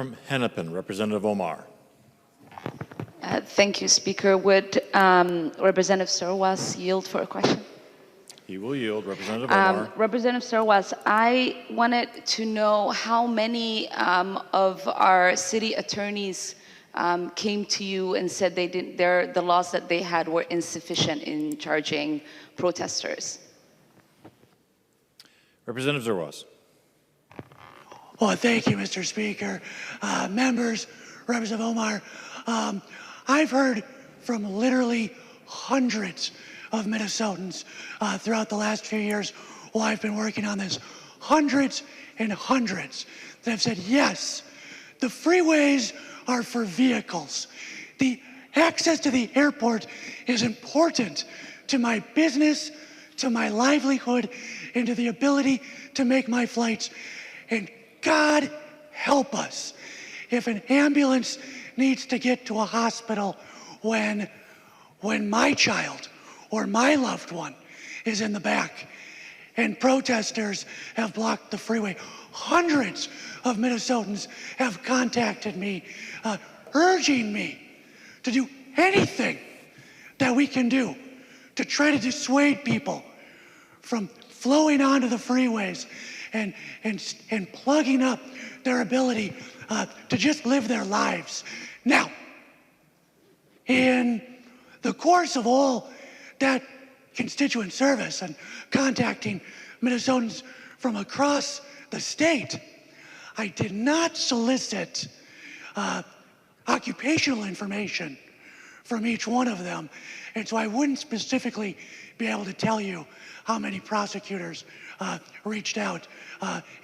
From Hennepin, Representative Omar. Thank you, Speaker. Would Representative Sarwas yield for a question? He will yield. Representative Omar. Representative Sarwas, I wanted to know how many of our city attorneys came to you and said the laws that they had were insufficient in charging protesters. Representative Sarwas. Well, thank you, Mr. Speaker. Members, Representative Omar, I've heard from literally hundreds of Minnesotans throughout the last few years while I've been working on this. Hundreds and hundreds that have said, yes, the freeways are for vehicles. The access to the airport is important to my business, to my livelihood, and to the ability to make my flights. And God help us if an ambulance needs to get to a hospital when my child or my loved one is in the back and protesters have blocked the freeway. Hundreds of Minnesotans have contacted me, urging me to do anything that we can do to try to dissuade people from flowing onto the freeways and plugging up their ability to just live their lives. Now, in the course of all that constituent service and contacting Minnesotans from across the state, I did not solicit occupational information from each one of them, and so I wouldn't specifically be able to tell you how many prosecutors reached out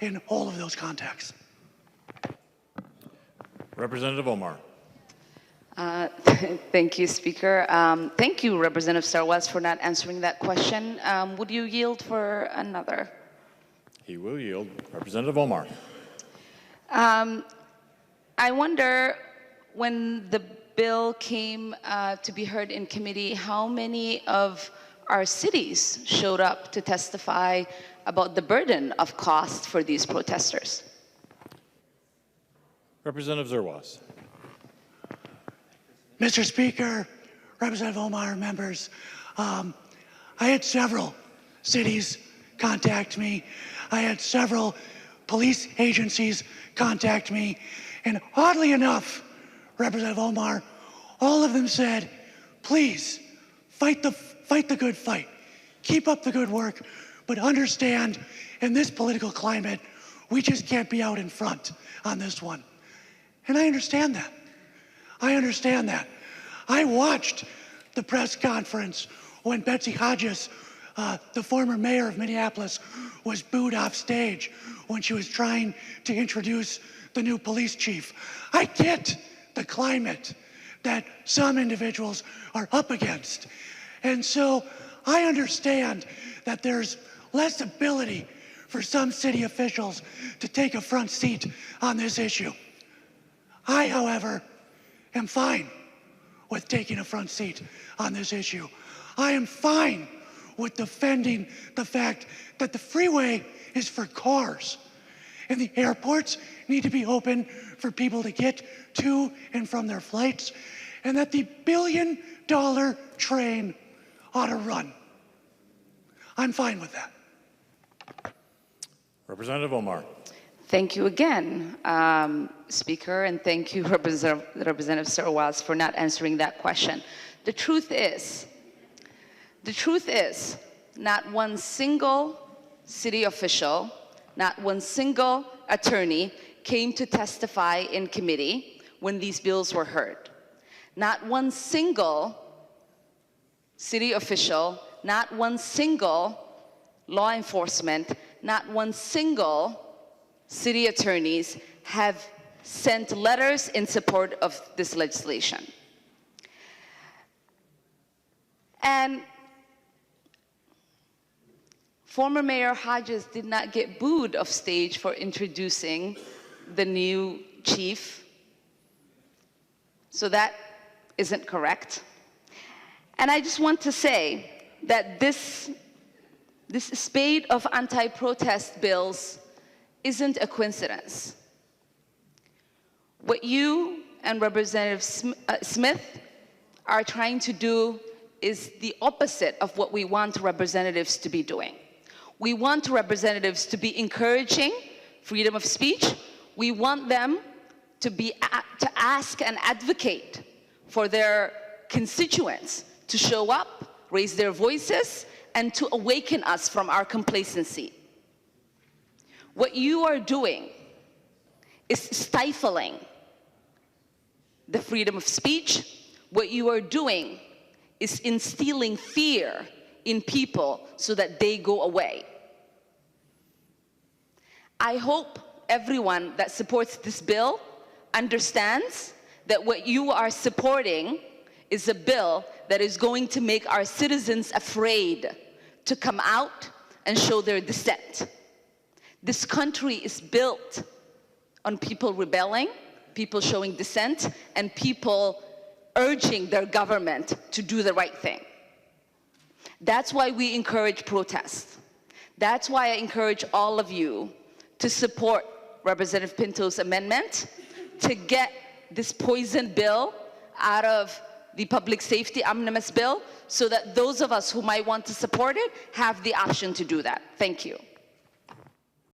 in all of those contexts. Representative Omar. Thank you, Speaker. Thank you, Representative Sarwas, for not answering that question. Would you yield for another? He will yield. Representative Omar. I wonder, when the bill came to be heard in committee, how many of our cities showed up to testify about the burden of cost for these protesters? Representative Sarwas. Mr. Speaker, Representative Omar, members, I had several cities contact me. I had several police agencies contact me. And oddly enough, Representative Omar, all of them said, please, fight the good fight. Keep up the good work, but understand, in this political climate, we just can't be out in front on this one. And I understand that. I understand that. I watched the press conference when Betsy Hodges, the former mayor of Minneapolis, was booed off stage when she was trying to introduce the new police chief. I get the climate that some individuals are up against. And so I understand that there's less ability for some city officials to take a front seat on this issue. I, however, am fine with taking a front seat on this issue. I am fine with defending the fact that the freeway is for cars and the airports need to be open for people to get to and from their flights, and that the billion-dollar train ought to run. I'm fine with that. Representative Omar. Thank you again, Speaker, and thank you, Representative Sarwas, for not answering that question. The truth is, not one single city official, not one single attorney came to testify in committee when these bills were heard. Not one single city official, not one single law enforcement, not one single city attorneys have sent letters in support of this legislation. And former Mayor Hodges did not get booed off stage for introducing the new chief. So that isn't correct. And I just want to say that this spate of anti-protest bills isn't a coincidence. What you and Representative Smith are trying to do is the opposite of what we want representatives to be doing. We want representatives to be encouraging freedom of speech. We want them to ask and advocate for their constituents to show up, raise their voices, and to awaken us from our complacency. What you are doing is stifling the freedom of speech. What you are doing is instilling fear in people so that they go away. I hope everyone that supports this bill understands that what you are supporting is a bill that is going to make our citizens afraid to come out and show their dissent. This country is built on people rebelling, people showing dissent, and people urging their government to do the right thing. That's why we encourage protest. That's why I encourage all of you to support Representative Pinto's amendment to get this poison bill out of the public safety omnibus bill so that those of us who might want to support it have the option to do that. Thank you.